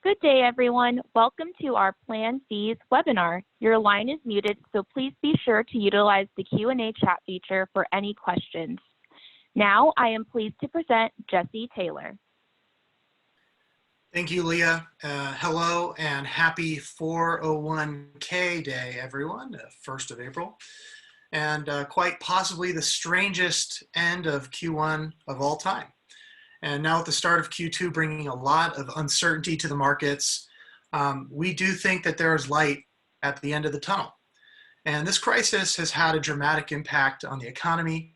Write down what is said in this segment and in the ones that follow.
Good day, everyone. Welcome to our PlanFees webinar. Your line is muted, so please be sure to utilize the Q&A chat feature for any questions. Now, I am pleased to present Jessie Taylor. Thank you, Leah. Hello and happy 401k day, everyone, 1st of April. And quite possibly the strangest end of Q1 of all time. And now at the start of Q2, bringing a lot of uncertainty to the markets, we do think that there is light at the end of the tunnel. And this crisis has had a dramatic impact on the economy,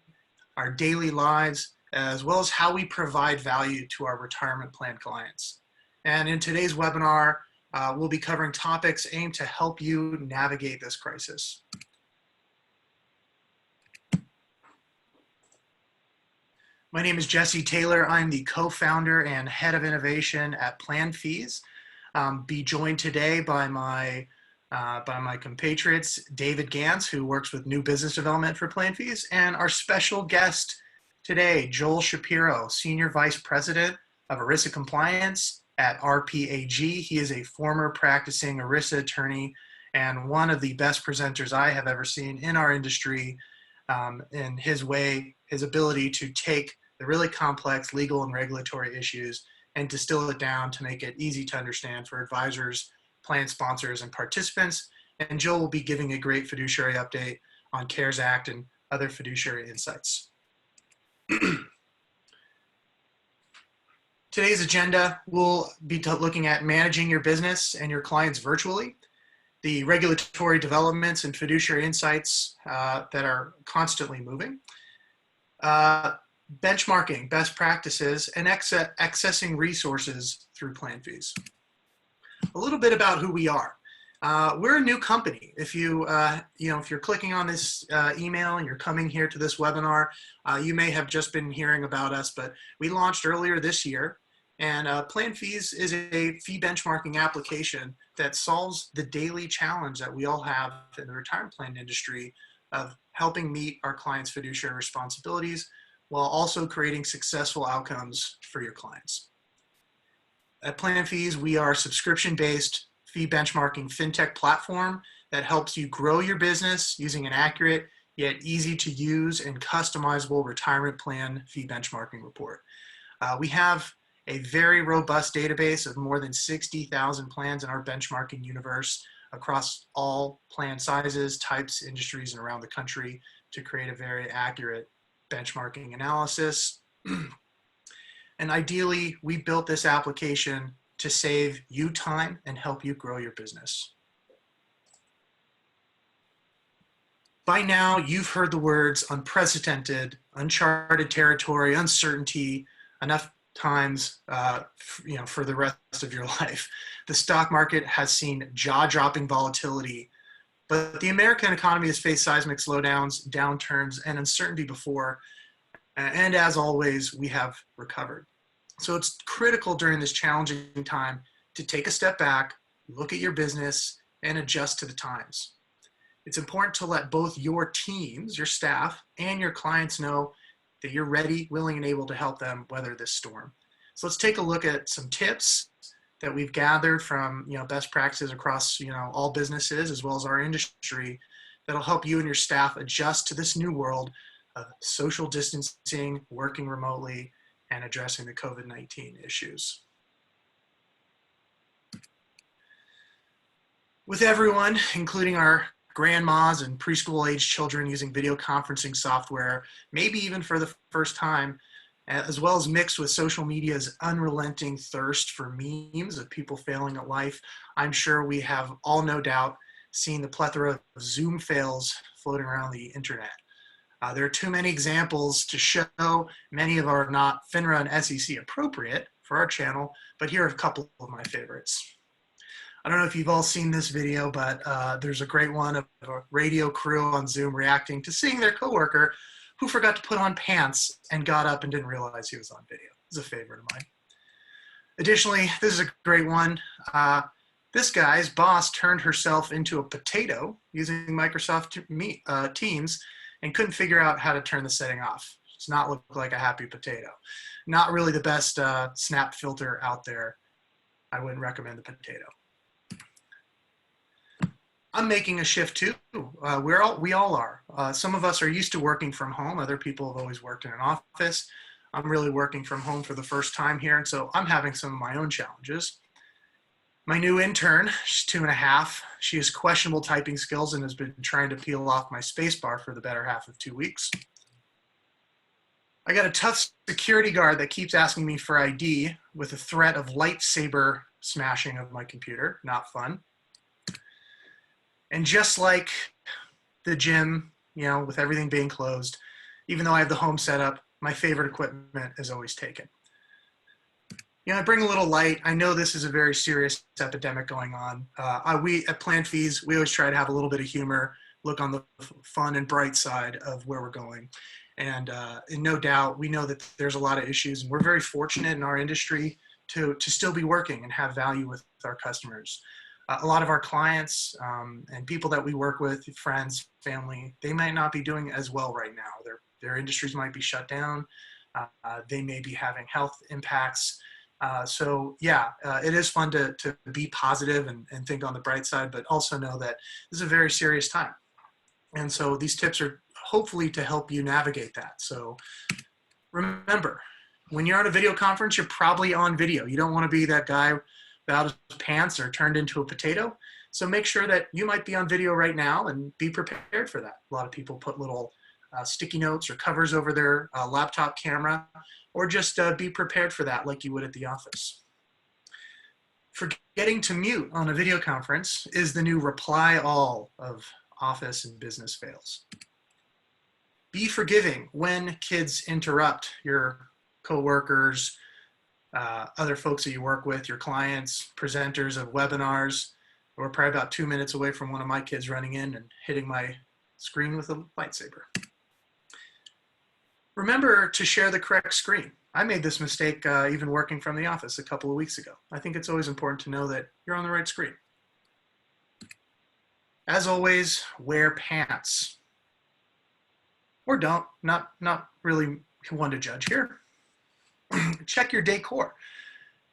our daily lives, as well as how we provide value to our retirement plan clients. And in today's webinar, we'll be covering topics aimed to help you navigate this crisis. My name is Jessie Taylor. I'm the co-founder and head of innovation at PlanFees. Be joined today by my compatriots, David Gantz, who works with new business development for PlanFees, and our special guest today, Joel Shapiro, Senior Vice President of ERISA Compliance at RPAG. He is a former practicing ERISA attorney and one of the best presenters I have ever seen in our industry. In his ability to take the really complex legal and regulatory issues and distill it down to make it easy to understand for advisors, plan sponsors, and participants. And Joel will be giving a great fiduciary update on CARES Act and other fiduciary insights. Today's agenda, we'll be looking at managing your business and your clients virtually, the regulatory developments and fiduciary insights that are constantly moving, benchmarking best practices, and accessing resources through PlanFees. A little bit about who we are. We're a new company. If if you're clicking on this email and you're coming here to this webinar, you may have just been hearing about us, but we launched earlier this year. And PlanFees is a fee benchmarking application that solves the daily challenge that we all have in the retirement plan industry of helping meet our clients' fiduciary responsibilities while also creating successful outcomes for your clients. At PlanFees, we are a subscription-based fee benchmarking fintech platform that helps you grow your business using an accurate yet easy to use and customizable retirement plan fee benchmarking report. We have a very robust database of more than 60,000 plans in our benchmarking universe across all plan sizes, types, industries, and around the country to create a very accurate benchmarking analysis. And ideally, we built this application to save you time and help you grow your business. By now, you've heard the words unprecedented, uncharted territory, uncertainty enough times for the rest of your life. The stock market has seen jaw-dropping volatility, but the American economy has faced seismic slowdowns, downturns, and uncertainty before, and as always, we have recovered. So it's critical during this challenging time to take a step back, look at your business, and adjust to the times. It's important to let both your teams, your staff, and your clients know that you're ready, willing, and able to help them weather this storm. So let's take a look at some tips that we've gathered from best practices across all businesses as well as our industry that'll help you and your staff adjust to this new world of social distancing, working remotely, and addressing the COVID-19 issues. With everyone, including our grandmas and preschool-age children using video conferencing software, maybe even for the first time, as well as mixed with social media's unrelenting thirst for memes of people failing at life, I'm sure we have all no doubt seen the plethora of Zoom fails floating around the internet. There are too many examples to show. Many of are not FINRA and SEC appropriate for our channel, but here are a couple of my favorites. I don't know if you've all seen this video, but there's a great one of a radio crew on Zoom reacting to seeing their coworker who forgot to put on pants and got up and didn't realize he was on video. It's a favorite of mine. Additionally, this is a great one. This guy's boss turned herself into a potato using Microsoft Teams and couldn't figure out how to turn the setting off. Does not look like a happy potato. Not really the best snap filter out there. I wouldn't recommend the potato. I'm making a shift too. We all are. Some of us are used to working from home. Other people have always worked in an office. I'm really working from home for the first time here, and so I'm having some of my own challenges. My new intern, she's 2.5. She has questionable typing skills and has been trying to peel off my spacebar for the better half of 2 weeks. I got a tough security guard that keeps asking me for ID with a threat of lightsaber smashing of my computer. Not fun. And just like the gym, with everything being closed, even though I have the home set up, my favorite equipment is always taken. I bring a little light. I know this is a very serious epidemic going on. We at PlanFees, we always try to have a little bit of humor, look on the fun and bright side of where we're going. And no doubt, we know that there's a lot of issues, and we're very fortunate in our industry to still be working and have value with our customers. A lot of our clients and people that we work with, friends, family, they might not be doing as well right now. Their industries might be shut down. They may be having health impacts. It is fun to be positive and think on the bright side, but also know that this is a very serious time. And so these tips are hopefully to help you navigate that. So remember, when you're on a video conference, you're probably on video. You don't want to be that guy without his pants or turned into a potato. So make sure that you might be on video right now and be prepared for that. A lot of people put little sticky notes or covers over their laptop camera, or just be prepared for that like you would at the office. Forgetting to mute on a video conference is the new reply all of office and business fails. Be forgiving when kids interrupt your coworkers, other folks that you work with, your clients, presenters of webinars. We're probably about 2 minutes away from one of my kids running in and hitting my screen with a lightsaber. Remember to share the correct screen. I made this mistake even working from the office a couple of weeks ago. I think it's always important to know that you're on the right screen. As always, wear pants. Or don't, not really one to judge here. Check your decor.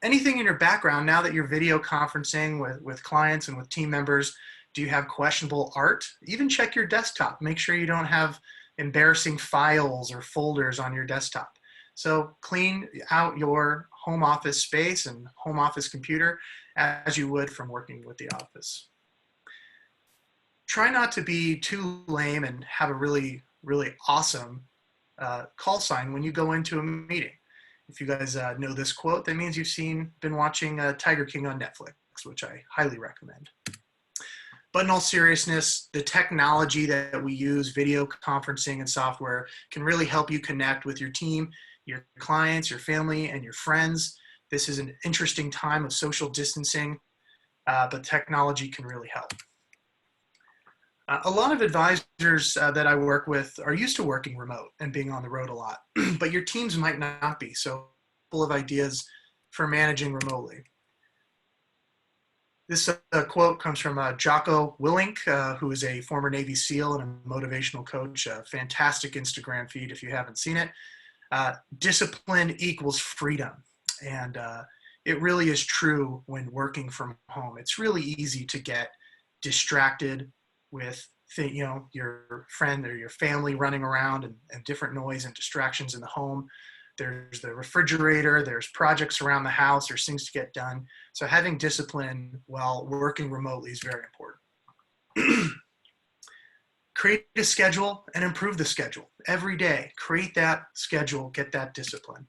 Anything in your background, now that you're video conferencing with clients and with team members, do you have questionable art? Even check your desktop. Make sure you don't have embarrassing files or folders on your desktop. So clean out your home office space and home office computer as you would from working with the office. Try not to be too lame and have a really, really awesome call sign when you go into a meeting. If you guys know this quote, that means you've been watching Tiger King on Netflix, which I highly recommend. But in all seriousness, the technology that we use, video conferencing and software, can really help you connect with your team, your clients, your family, and your friends. This is an interesting time of social distancing, but technology can really help. A lot of advisors that I work with are used to working remote and being on the road a lot, but your teams might not be. So full of ideas for managing remotely. This quote comes from Jocko Willink, who is a former Navy SEAL and a motivational coach. A fantastic Instagram feed if you haven't seen it. Discipline equals freedom. And it really is true when working from home. It's really easy to get distracted with your friend or your family running around and different noise and distractions in the home. There's the refrigerator, there's projects around the house, there's things to get done. So having discipline while working remotely is very important. Create a schedule and improve the schedule. Every day, create that schedule, get that discipline.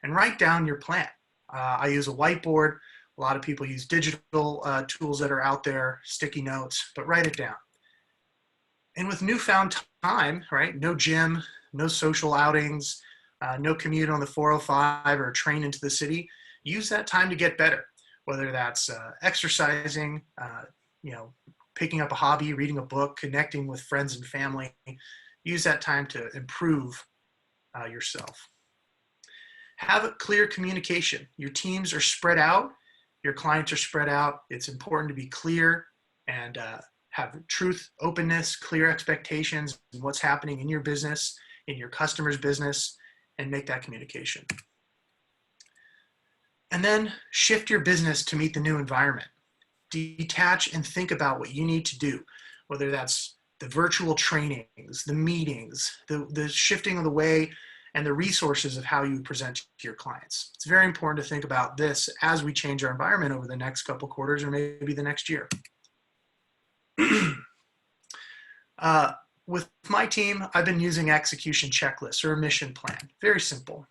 And write down your plan. I use a whiteboard. A lot of people use digital tools that are out there, sticky notes, but write it down. And with newfound time, right? No gym, no social outings, no commute on the 405 or train into the city. Use that time to get better, whether that's exercising, picking up a hobby, reading a book, connecting with friends and family. Use that time to improve yourself. Have a clear communication. Your teams are spread out. Your clients are spread out. It's important to be clear and have truth, openness, clear expectations in what's happening in your business, in your customer's business, and make that communication. And then shift your business to meet the new environment. Detach and think about what you need to do, whether that's the virtual trainings, the meetings, the shifting of the way and the resources of how you present to your clients. It's very important to think about this as we change our environment over the next couple quarters or maybe the next year. With my team, I've been using execution checklists or a mission plan. Very simple.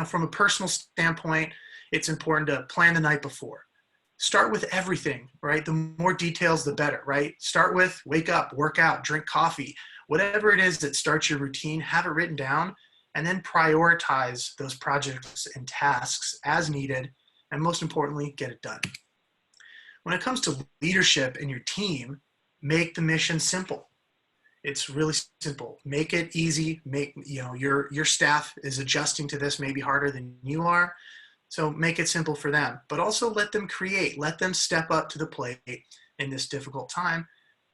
From a personal standpoint, it's important to plan the night before. Start with everything, right? The more details, the better, right? Start with wake up, work out, drink coffee, whatever it is that starts your routine, have it written down, and then prioritize those projects and tasks as needed, and most importantly, get it done. When it comes to leadership in your team, make the mission simple. It's really simple. Make it easy. Your staff is adjusting to this maybe harder than you are. So make it simple for them, but also let them create, let them step up to the plate in this difficult time.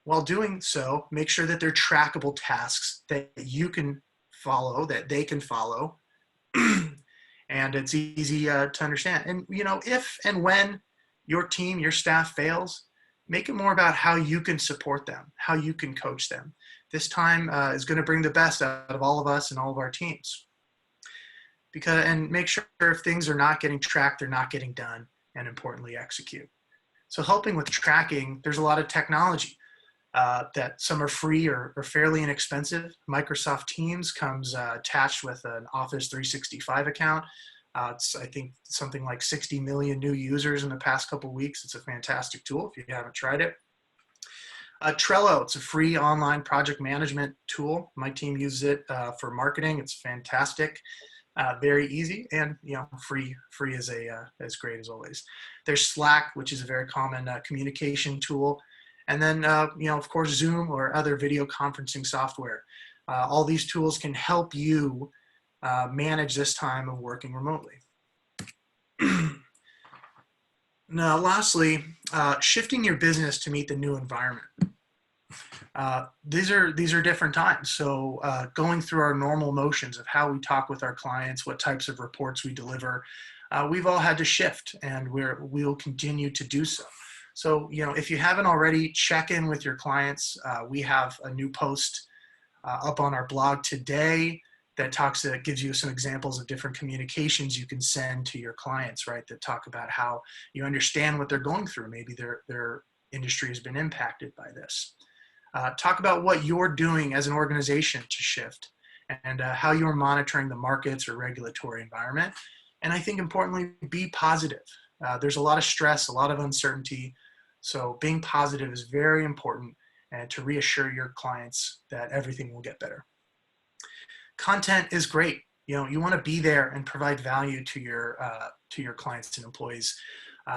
While doing so, make sure that they're trackable tasks that you can follow, that they can follow, and it's easy to understand. And if and when your team, your staff fails, make it more about how you can support them, how you can coach them. This time is going to bring the best out of all of us and all of our teams. And make sure if things are not getting tracked, they're not getting done, and importantly, execute. So helping with tracking, there's a lot of technology that some are free or fairly inexpensive. Microsoft Teams comes attached with an Office 365 account. It's, I think, something like 60 million new users in the past couple of weeks. It's a fantastic tool if you haven't tried it. Trello, it's a free online project management tool. My team uses it for marketing. It's fantastic. Very easy, and free is as great as always. There's Slack, which is a very common communication tool, and then of course Zoom or other video conferencing software. All these tools can help you manage this time of working remotely. Now, lastly, shifting your business to meet the new environment. These are different times. So going through our normal motions of how we talk with our clients, what types of reports we deliver, we've all had to shift, and we'll continue to do so. So, if you haven't already, check in with your clients. We have a new post up on our blog today that gives you some examples of different communications you can send to your clients, right? That talk about how you understand what they're going through. Maybe their industry has been impacted by this. Talk about what you're doing as an organization to shift, and how you're monitoring the markets or regulatory environment. And I think importantly, be positive. There's a lot of stress, a lot of uncertainty. So being positive is very important, and to reassure your clients that everything will get better. Content is great. You want to be there and provide value to your clients and employees.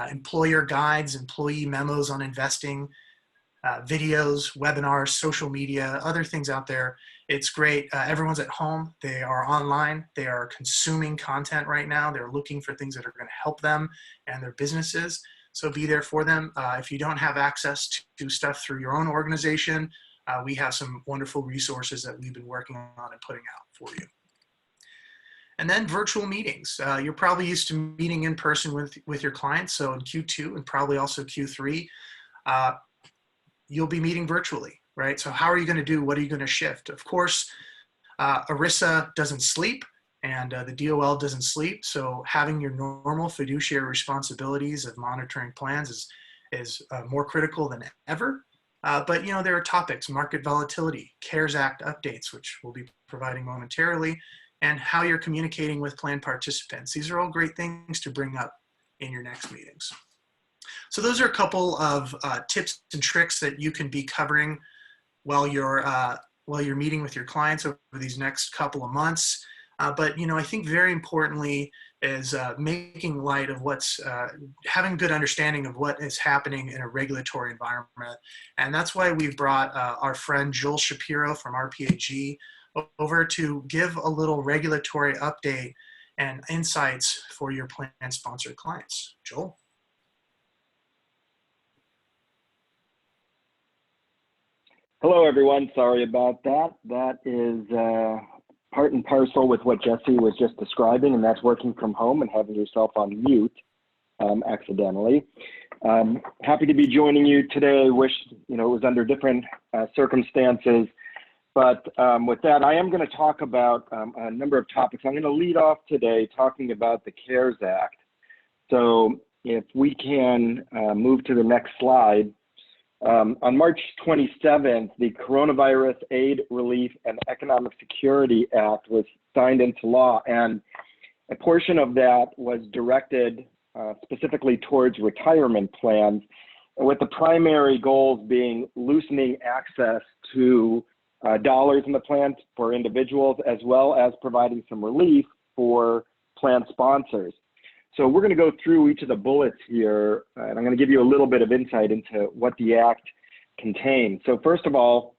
Employer guides, employee memos on investing, videos, webinars, social media, other things out there. It's great. Everyone's at home. They are online. They are consuming content right now. They're looking for things that are going to help them and their businesses. So be there for them. If you don't have access to stuff through your own organization, we have some wonderful resources that we've been working on and putting out for you. And then virtual meetings. You're probably used to meeting in person with your clients. So in Q2 and probably also Q3, you'll be meeting virtually, right? So how are you going to do? What are you going to shift? Of course, ERISA doesn't sleep, and the DOL doesn't sleep. So having your normal fiduciary responsibilities of monitoring plans is more critical than ever. But there are topics: market volatility, CARES Act updates, which we'll be providing momentarily, and how you're communicating with plan participants. These are all great things to bring up in your next meetings. So those are a couple of tips and tricks that you can be covering while you're meeting with your clients over these next couple of months. But I think very importantly is making light of having good understanding of what is happening in a regulatory environment. And that's why we've brought our friend Joel Shapiro from RPAG over to give a little regulatory update and insights for your plan sponsored clients. Joel? Hello, everyone. Sorry about that. That is part and parcel with what Jessie was just describing, and that's working from home and having yourself on mute. accidentally. Happy to be joining you today. Wish, it was under different circumstances. But with that, I am going to talk about a number of topics. I'm going to lead off today talking about the CARES Act. So if we can move to the next slide. On March 27th, the Coronavirus Aid, Relief, and Economic Security Act was signed into law, and a portion of that was directed specifically towards retirement plans, with the primary goals being loosening access to dollars in the plan for individuals, as well as providing some relief for plan sponsors. So we're going to go through each of the bullets here, and I'm going to give you a little bit of insight into what the Act contains. So first of all,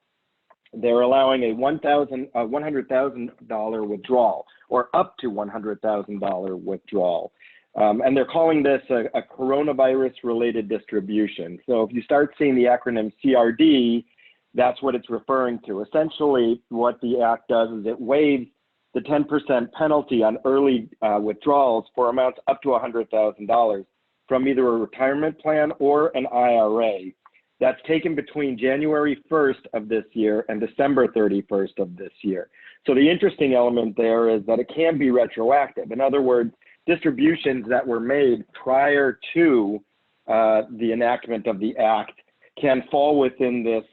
they're allowing a $100,000 withdrawal, or up to $100,000 withdrawal. And they're calling this a coronavirus-related distribution. So if you start seeing the acronym CRD, that's what it's referring to. Essentially, what the Act does is it waives the 10% penalty on early withdrawals for amounts up to $100,000 from either a retirement plan or an IRA. That's taken between January 1st of this year and December 31st of this year. So the interesting element there is that it can be retroactive. In other words, distributions that were made prior to the enactment of the Act can fall within this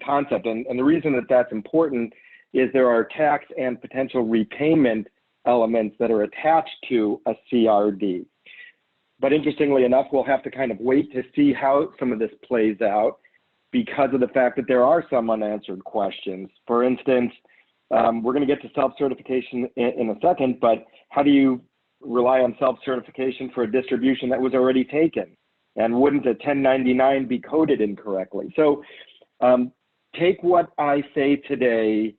concept. And the reason that that's important is there are tax and potential repayment elements that are attached to a CRD. But interestingly enough, we'll have to kind of wait to see how some of this plays out because of the fact that there are some unanswered questions. For instance, we're going to get to self-certification in a second, but how do you rely on self-certification for a distribution that was already taken? And wouldn't a 1099 be coded incorrectly? So take what I say today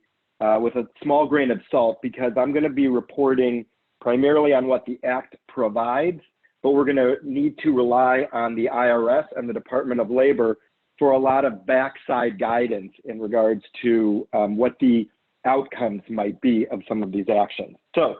with a small grain of salt, because I'm going to be reporting primarily on what the Act provides, but we're going to need to rely on the IRS and the Department of Labor for a lot of backside guidance in regards to what the outcomes might be of some of these actions. So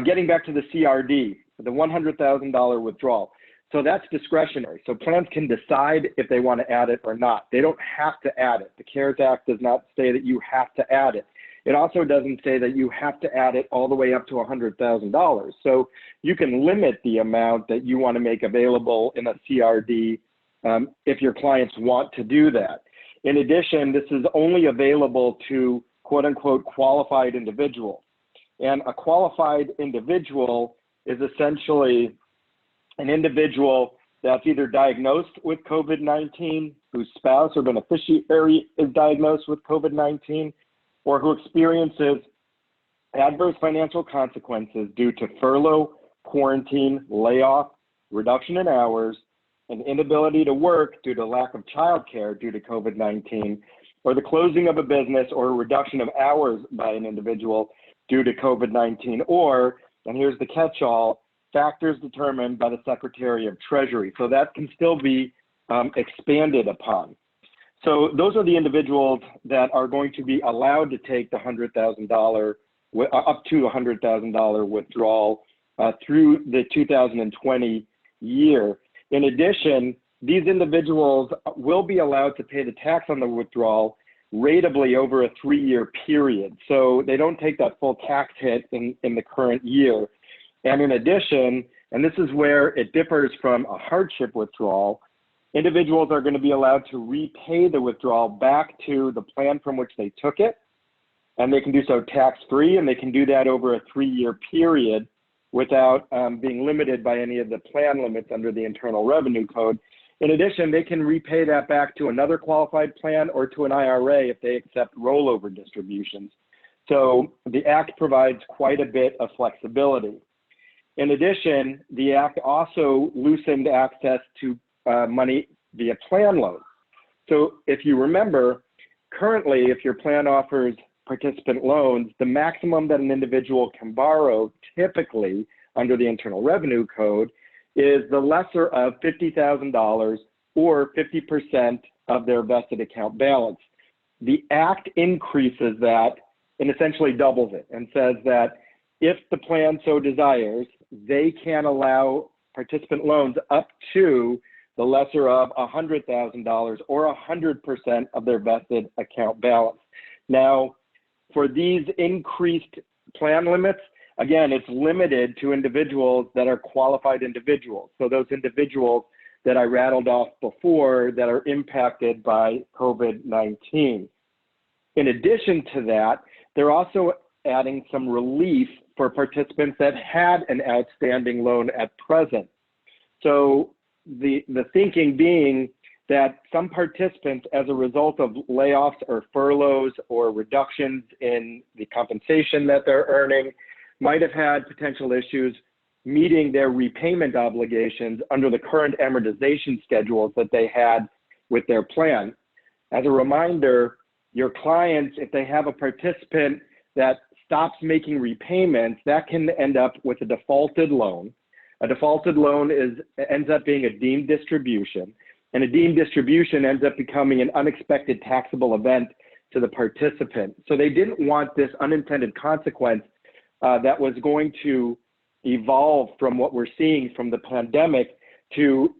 getting back to the CRD, the $100,000 withdrawal. So that's discretionary. So plans can decide if they want to add it or not. They don't have to add it. The CARES Act does not say that you have to add it. It also doesn't say that you have to add it all the way up to $100,000. So you can limit the amount that you want to make available in a CRD if your clients want to do that. In addition, this is only available to quote unquote qualified individuals. And a qualified individual is essentially an individual that's either diagnosed with COVID-19, whose spouse or beneficiary is diagnosed with COVID-19, or who experiences adverse financial consequences due to furlough, quarantine, layoff, reduction in hours, and inability to work due to lack of childcare due to COVID-19, or the closing of a business or a reduction of hours by an individual due to COVID-19, or, and here's the catch-all, factors determined by the Secretary of Treasury. So that can still be expanded upon. So those are the individuals that are going to be allowed to take the $100,000, up to $100,000 withdrawal through the 2020 year. In addition, these individuals will be allowed to pay the tax on the withdrawal ratably over a 3-year period. So they don't take that full tax hit in the current year. And in addition, and this is where it differs from a hardship withdrawal, individuals are going to be allowed to repay the withdrawal back to the plan from which they took it, and they can do so tax-free, and they can do that over a 3-year period without being limited by any of the plan limits under the Internal Revenue Code. In addition, they can repay that back to another qualified plan or to an IRA if they accept rollover distributions. So the Act provides quite a bit of flexibility. In addition, the Act also loosened access to money via plan loans. So if you remember, currently, if your plan offers participant loans, the maximum that an individual can borrow typically under the Internal Revenue Code is the lesser of $50,000 or 50% of their vested account balance. The Act increases that and essentially doubles it and says that if the plan so desires, they can allow participant loans up to the lesser of $100,000 or 100% of their vested account balance. Now, for these increased plan limits, again, it's limited to individuals that are qualified individuals. So those individuals that I rattled off before that are impacted by COVID-19. In addition to that, they're also adding some relief for participants that had an outstanding loan at present. So the thinking being that some participants, as a result of layoffs or furloughs or reductions in the compensation that they're earning, might have had potential issues meeting their repayment obligations under the current amortization schedules that they had with their plan. As a reminder, your clients, if they have a participant that stops making repayments, that can end up with a defaulted loan. A defaulted loan ends up being a deemed distribution, and a deemed distribution ends up becoming an unexpected taxable event to the participant. So they didn't want this unintended consequence that was going to evolve from what we're seeing from the pandemic to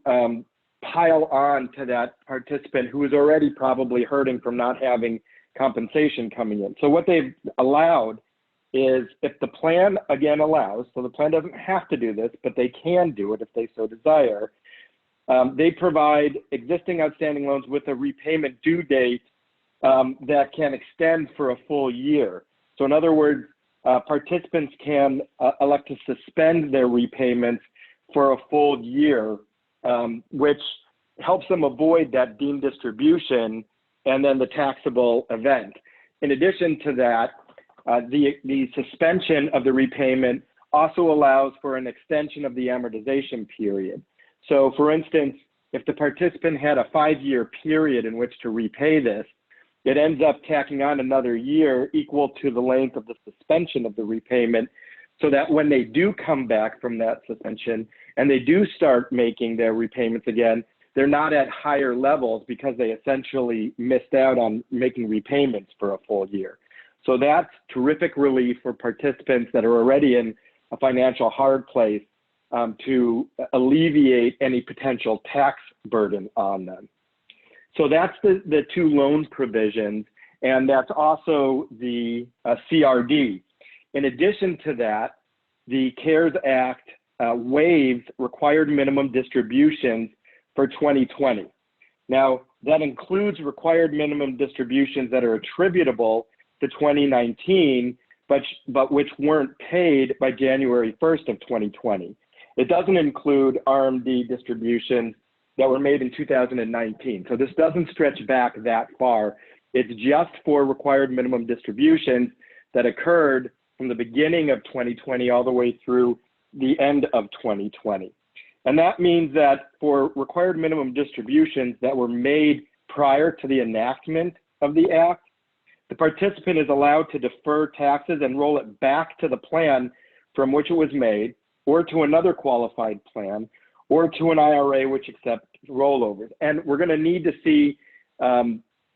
pile on to that participant who is already probably hurting from not having compensation coming in. So what they've allowed is, if the plan again allows, so the plan doesn't have to do this, but they can do it if they so desire, they provide existing outstanding loans with a repayment due date that can extend for a full year. So in other words, participants can elect to suspend their repayments for a full year, which helps them avoid that deemed distribution and then the taxable event. In addition to that, the suspension of the repayment also allows for an extension of the amortization period. So for instance, if the participant had a 5-year period in which to repay this, it ends up tacking on another year equal to the length of the suspension of the repayment, so that when they do come back from that suspension and they do start making their repayments again, they're not at higher levels because they essentially missed out on making repayments for a full year. So that's terrific relief for participants that are already in a financial hard place to alleviate any potential tax burden on them. So that's the two loan provisions, and that's also the CRD. In addition to that, the CARES Act waives required minimum distributions for 2020. Now, that includes required minimum distributions that are attributable to 2019, but which weren't paid by January 1st of 2020. It doesn't include RMD distributions that were made in 2019. So this doesn't stretch back that far. It's just for required minimum distributions that occurred from the beginning of 2020 all the way through the end of 2020. And that means that for required minimum distributions that were made prior to the enactment of the Act, the participant is allowed to defer taxes and roll it back to the plan from which it was made, or to another qualified plan, or to an IRA which accepts rollovers. And we're going to need to see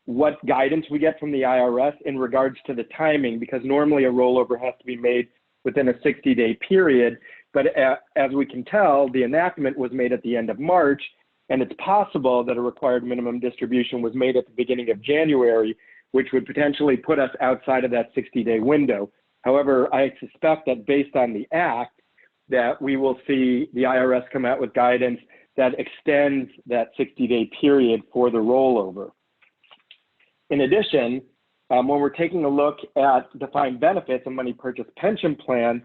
what guidance we get from the IRS in regards to the timing, because normally a rollover has to be made within a 60-day period. But as we can tell, the enactment was made at the end of March, and it's possible that a required minimum distribution was made at the beginning of January, which would potentially put us outside of that 60-day window. However, I suspect that based on the Act, that we will see the IRS come out with guidance that extends that 60-day period for the rollover. In addition, when we're taking a look at defined benefits and money purchase pension plans,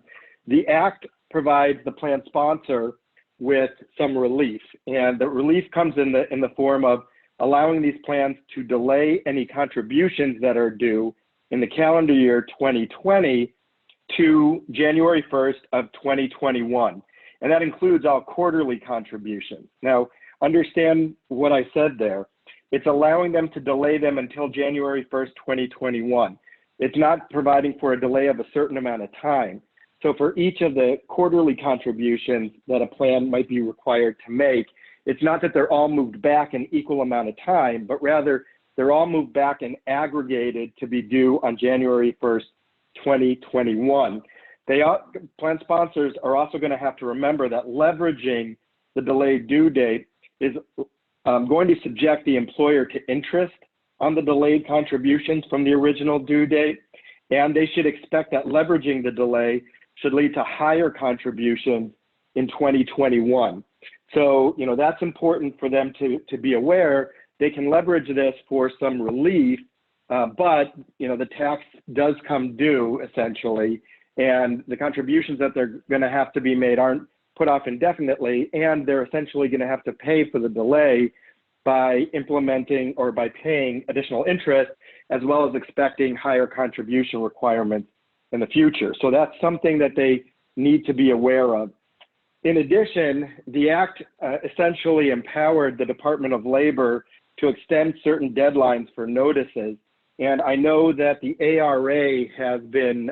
the Act provides the plan sponsor with some relief. And the relief comes in the form of allowing these plans to delay any contributions that are due in the calendar year 2020 to January 1st of 2021. And that includes all quarterly contributions. Now, understand what I said there. It's allowing them to delay them until January 1st, 2021. It's not providing for a delay of a certain amount of time. So for each of the quarterly contributions that a plan might be required to make, it's not that they're all moved back an equal amount of time, but rather they're all moved back and aggregated to be due on January 1st, 2021. Plan sponsors are also going to have to remember that leveraging the delayed due date is going to subject the employer to interest on the delayed contributions from the original due date, and they should expect that leveraging the delay should lead to higher contributions in 2021. So, that's important for them to be aware. They can leverage this for some relief, but, the tax does come due essentially, and the contributions that they're gonna have to be made aren't put off indefinitely, and they're essentially gonna have to pay for the delay by implementing or by paying additional interest, as well as expecting higher contribution requirements in the future. So that's something that they need to be aware of. In addition, the Act essentially empowered the Department of Labor to extend certain deadlines for notices. And I know that the ARA has been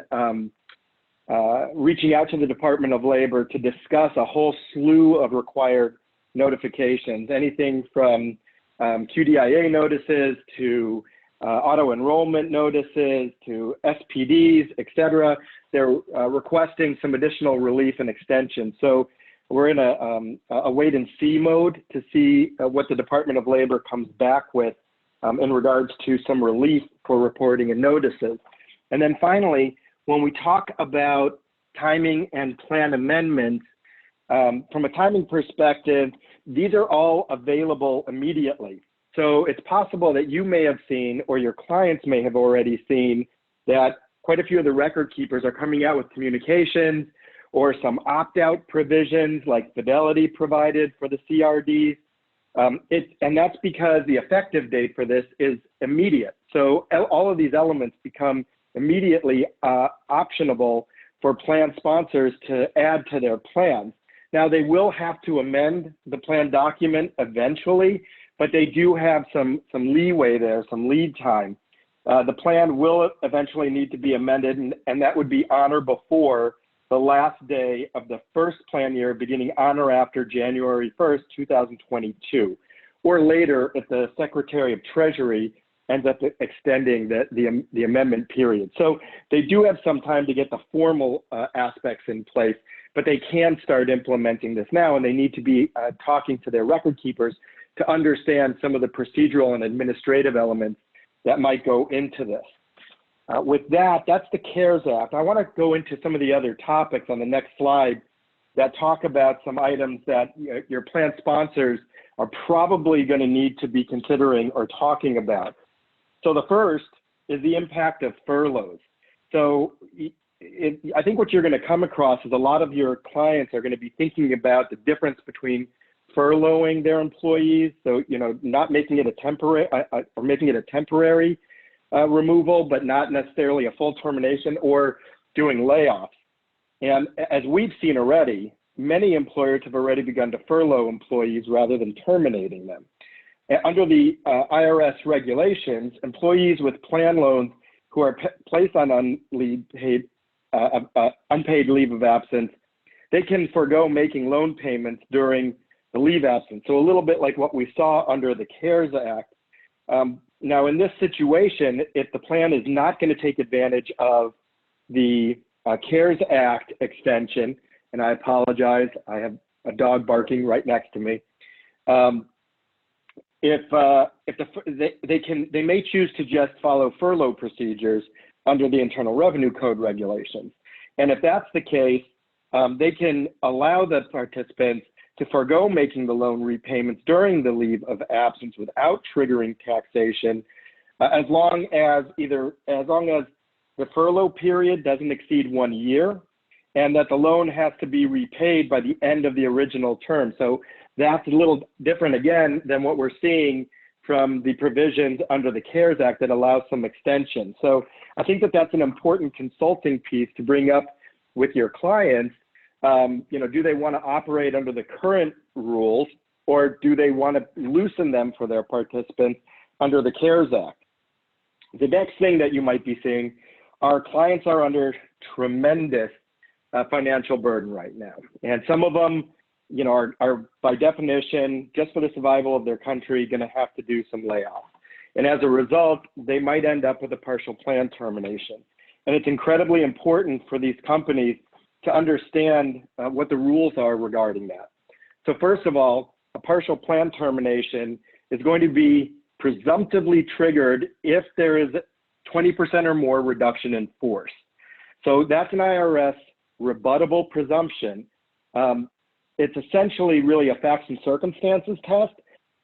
reaching out to the Department of Labor to discuss a whole slew of required notifications, anything from QDIA notices to auto enrollment notices to SPDs, et cetera. They're requesting some additional relief and extension. So we're in a wait and see mode to see what the Department of Labor comes back with in regards to some relief for reporting and notices. And then finally, when we talk about timing and plan amendments, from a timing perspective, these are all available immediately. So it's possible that you may have seen, or your clients may have already seen, that quite a few of the record keepers are coming out with communications or some opt-out provisions like fidelity provided for the CRDs. And that's because the effective date for this is immediate. So all of these elements become immediately optionable for plan sponsors to add to their plans. Now, they will have to amend the plan document eventually, but they do have some leeway there, some lead time. The plan will eventually need to be amended, and that would be on or before the last day of the first plan year beginning on or after January 1st, 2022, or later if the Secretary of Treasury ends up extending the amendment period. So they do have some time to get the formal aspects in place, but they can start implementing this now, and they need to be talking to their record keepers to understand some of the procedural and administrative elements that might go into this. With that, that's the CARES Act. I want to go into some of the other topics on the next slide that talk about some items that your plan sponsors are probably going to need to be considering or talking about. So the first is the impact of furloughs. So I think what you're going to come across is a lot of your clients are going to be thinking about the difference between furloughing their employees, so not making it a temporary or making it a temporary removal, but not necessarily a full termination, or doing layoffs. And as we've seen already, many employers have already begun to furlough employees rather than terminating them. Under the IRS regulations, employees with plan loans who are placed on unpaid leave of absence, they can forego making loan payments during the leave absence. So a little bit like what we saw under the CARES Act. Now in this situation, if the plan is not going to take advantage of the CARES Act extension, and I apologize, I have a dog barking right next to me. They may choose to just follow furlough procedures under the Internal Revenue Code regulations. And if that's the case, they can allow the participants to forego making the loan repayments during the leave of absence without triggering taxation, as long as the furlough period doesn't exceed 1 year, and that the loan has to be repaid by the end of the original term. So that's a little different again than what we're seeing from the provisions under the CARES Act that allows some extension. So I think that that's an important consulting piece to bring up with your clients. Do they want to operate under the current rules, or do they want to loosen them for their participants under the CARES Act? The next thing that you might be seeing, our clients are under tremendous financial burden right now. And some of them, are by definition, just for the survival of their country, going to have to do some layoffs. And as a result, they might end up with a partial plan termination. And it's incredibly important for these companies to understand what the rules are regarding that. So first of all, a partial plan termination is going to be presumptively triggered if there is 20% or more reduction in force. So that's an IRS rebuttable presumption. It's essentially really a facts and circumstances test,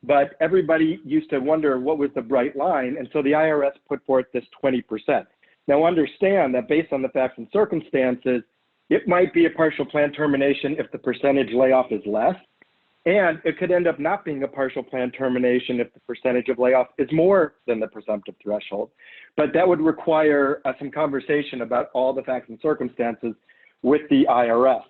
but everybody used to wonder what was the bright line, and so the IRS put forth this 20%. Now understand that based on the facts and circumstances, it might be a partial plan termination if the percentage layoff is less, and it could end up not being a partial plan termination if the percentage of layoff is more than the presumptive threshold. But that would require some conversation about all the facts and circumstances with the IRS.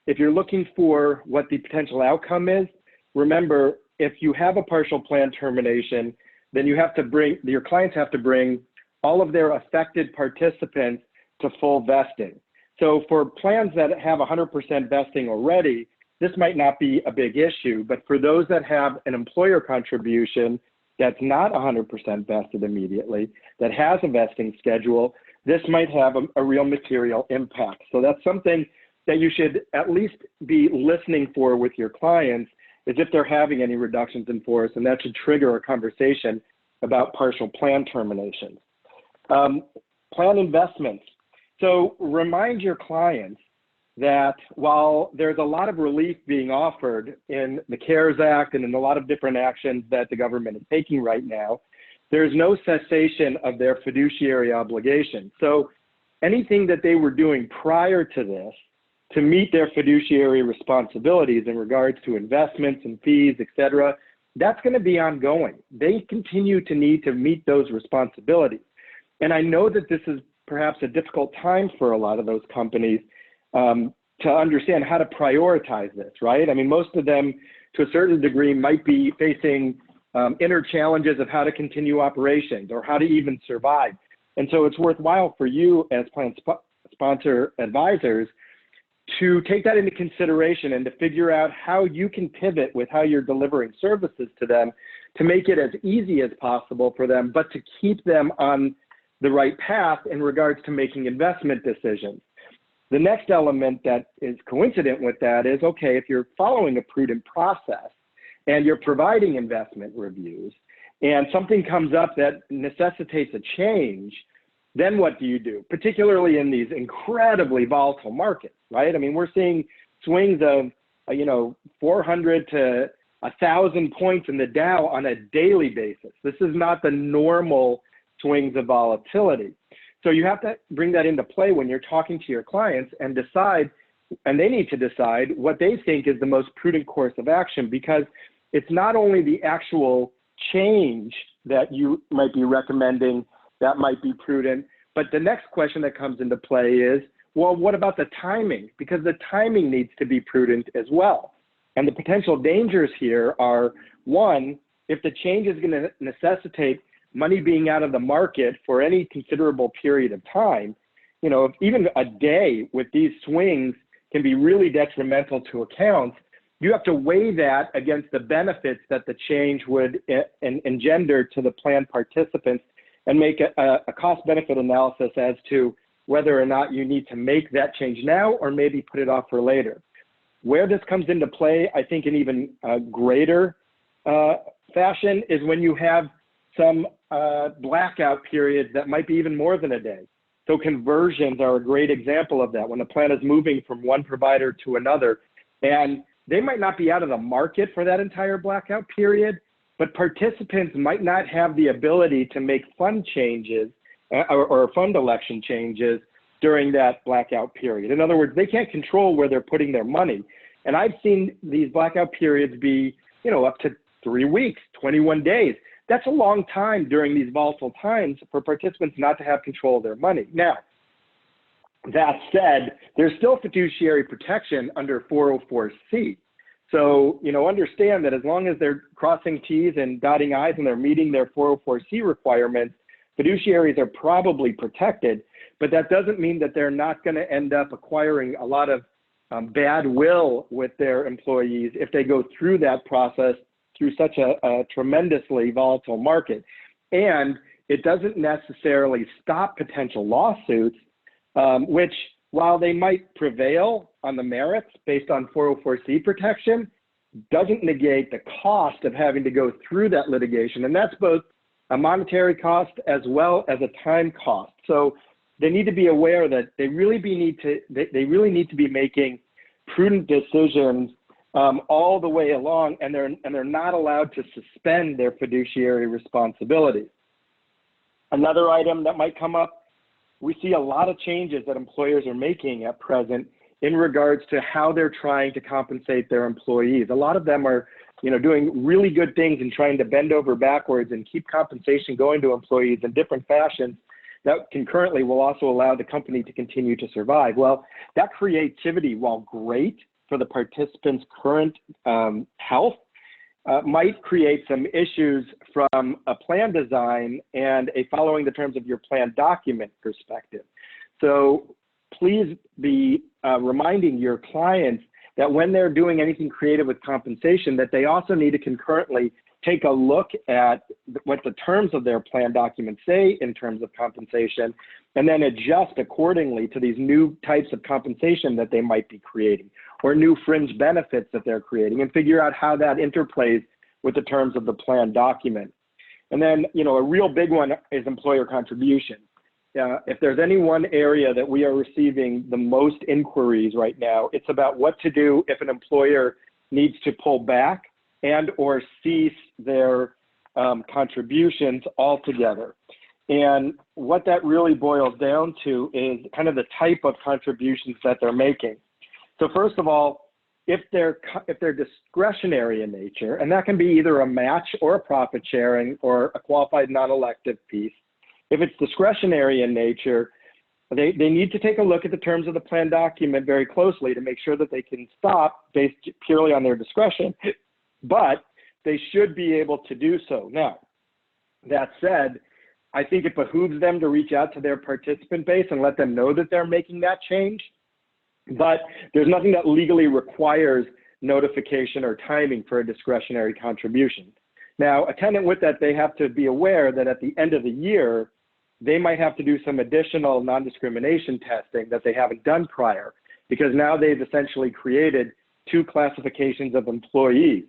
If you're looking for what the potential outcome is, remember, if you have a partial plan termination, then you have to bring, your clients have to bring all of their affected participants to full vesting. So for plans that have 100% vesting already, this might not be a big issue, but for those that have an employer contribution that's not 100% vested immediately, that has a vesting schedule, this might have a real material impact. So that's something that you should at least be listening for with your clients, is if they're having any reductions in force, and that should trigger a conversation about partial plan terminations. Plan investments. So remind your clients that while there's a lot of relief being offered in the CARES Act and in a lot of different actions that the government is taking right now, there's no cessation of their fiduciary obligation. So anything that they were doing prior to this to meet their fiduciary responsibilities in regards to investments and fees, et cetera, that's going to be ongoing. They continue to need to meet those responsibilities. And I know that this is perhaps a difficult time for a lot of those companies to understand how to prioritize this, right? I mean, most of them, to a certain degree, might be facing inner challenges of how to continue operations or how to even survive. And so it's worthwhile for you as plan sponsor advisors to take that into consideration and to figure out how you can pivot with how you're delivering services to them to make it as easy as possible for them, but to keep them on the right path in regards to making investment decisions. The next element that is coincident with that is, okay, if you're following a prudent process and you're providing investment reviews and something comes up that necessitates a change, then what do you do? Particularly in these incredibly volatile markets, right? I mean, we're seeing swings of, 400 to 1,000 points in the Dow on a daily basis. This is not the normal swings of volatility. So you have to bring that into play when you're talking to your clients and decide, and they need to decide what they think is the most prudent course of action, because it's not only the actual change that you might be recommending that might be prudent, but the next question that comes into play is, well, what about the timing? Because the timing needs to be prudent as well. And the potential dangers here are, one, if the change is going to necessitate money being out of the market for any considerable period of time, even a day with these swings can be really detrimental to accounts. You have to weigh that against the benefits that the change would engender to the plan participants and make a cost-benefit analysis as to whether or not you need to make that change now or maybe put it off for later. Where this comes into play, I think in even greater fashion, is when you have some blackout periods that might be even more than a day. So conversions are a great example of that, when a plan is moving from one provider to another, and they might not be out of the market for that entire blackout period, but participants might not have the ability to make fund changes or fund election changes during that blackout period. In other words, they can't control where they're putting their money. And I've seen these blackout periods be, up to 3 weeks, 21 days. That's a long time during these volatile times for participants not to have control of their money. Now, that said, there's still fiduciary protection under 404C. So, understand that as long as they're crossing T's and dotting I's and they're meeting their 404C requirements, fiduciaries are probably protected, but that doesn't mean that they're not going to end up acquiring a lot of bad will with their employees if they go through that process through such a tremendously volatile market. And it doesn't necessarily stop potential lawsuits, which, while they might prevail on the merits based on 404C protection, doesn't negate the cost of having to go through that litigation. And that's both a monetary cost as well as a time cost. So they need to be aware that they really need to be making prudent decisions all the way along, and they're not allowed to suspend their fiduciary responsibilities. Another item that might come up, we see a lot of changes that employers are making at present in regards to how they're trying to compensate their employees. A lot of them are, doing really good things and trying to bend over backwards and keep compensation going to employees in different fashions that concurrently will also allow the company to continue to survive. Well, that creativity, while great for the participants' current health, might create some issues from a plan design and a following the terms of your plan document perspective. So please be reminding your clients that when they're doing anything creative with compensation, that they also need to concurrently take a look at what the terms of their plan document say in terms of compensation, and then adjust accordingly to these new types of compensation that they might be creating, or new fringe benefits that they're creating, and figure out how that interplays with the terms of the plan document. And then, a real big one is employer contribution. If there's any one area that we are receiving the most inquiries right now, it's about what to do if an employer needs to pull back and or cease their contributions altogether. And what that really boils down to is kind of the type of contributions that they're making. So first of all, if they're discretionary in nature, and that can be either a match or a profit sharing or a qualified non-elective piece, if it's discretionary in nature, they need to take a look at the terms of the plan document very closely to make sure that they can stop based purely on their discretion, but they should be able to do so. Now, that said, I think it behooves them to reach out to their participant base and let them know that they're making that change, but there's nothing that legally requires notification or timing for a discretionary contribution. Now, attendant with that, they have to be aware that at the end of the year, they might have to do some additional non-discrimination testing that they haven't done prior, because now they've essentially created two classifications of employees.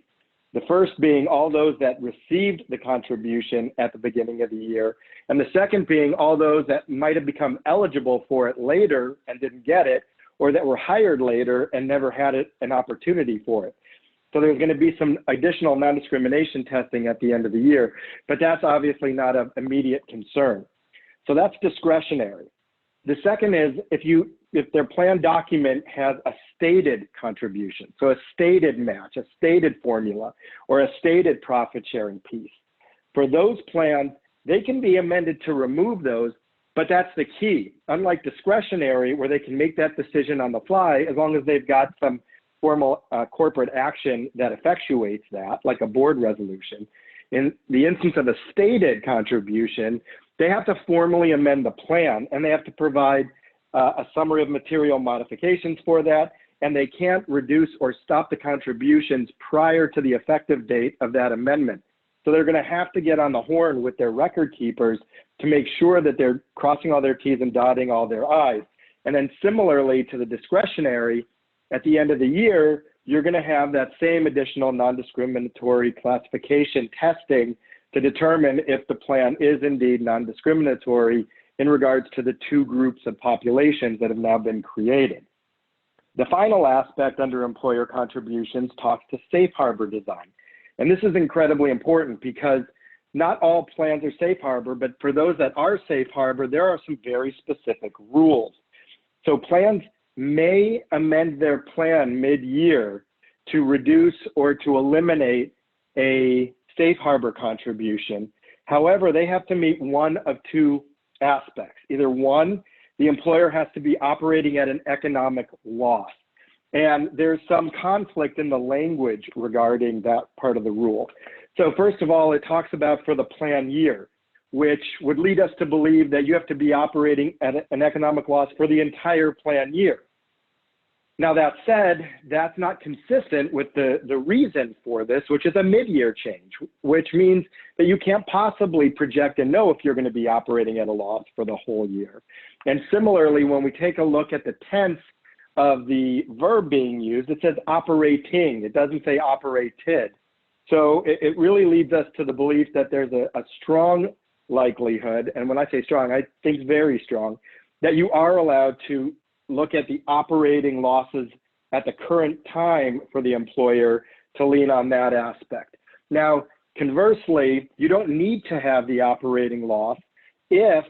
The first being all those that received the contribution at the beginning of the year, and the second being all those that might have become eligible for it later and didn't get it, or that were hired later and never had an opportunity for it. So there's going to be some additional non-discrimination testing at the end of the year, but that's obviously not of immediate concern. So that's discretionary. The second is if their plan document has a stated contribution, so a stated match, a stated formula, or a stated profit sharing piece. For those plans, they can be amended to remove those, but that's the key. Unlike discretionary, where they can make that decision on the fly, as long as they've got some formal corporate action that effectuates that, like a board resolution. In the instance of a stated contribution, they have to formally amend the plan, and they have to provide a summary of material modifications for that, and they can't reduce or stop the contributions prior to the effective date of that amendment. So they're going to have to get on the horn with their record keepers to make sure that they're crossing all their T's and dotting all their I's. And then similarly to the discretionary, at the end of the year, you're going to have that same additional non-discriminatory classification testing to determine if the plan is indeed non-discriminatory in regards to the two groups of populations that have now been created. The final aspect under employer contributions talks to safe harbor design. And this is incredibly important because not all plans are safe harbor, but for those that are safe harbor, there are some very specific rules. So plans may amend their plan mid-year to reduce or to eliminate a safe harbor contribution. However, they have to meet one of two aspects. Either one, the employer has to be operating at an economic loss. And there's some conflict in the language regarding that part of the rule. So first of all, it talks about for the plan year, which would lead us to believe that you have to be operating at an economic loss for the entire plan year. Now that said, that's not consistent with the reason for this, which is a mid-year change, which means that you can't possibly project and know if you're going to be operating at a loss for the whole year. And similarly, when we take a look at the tense of the verb being used, it says operating. It doesn't say operated. So it really leads us to the belief that there's a strong likelihood, and when I say strong, I think very strong, that you are allowed to look at the operating losses at the current time for the employer to lean on that aspect. Now, conversely, you don't need to have the operating loss if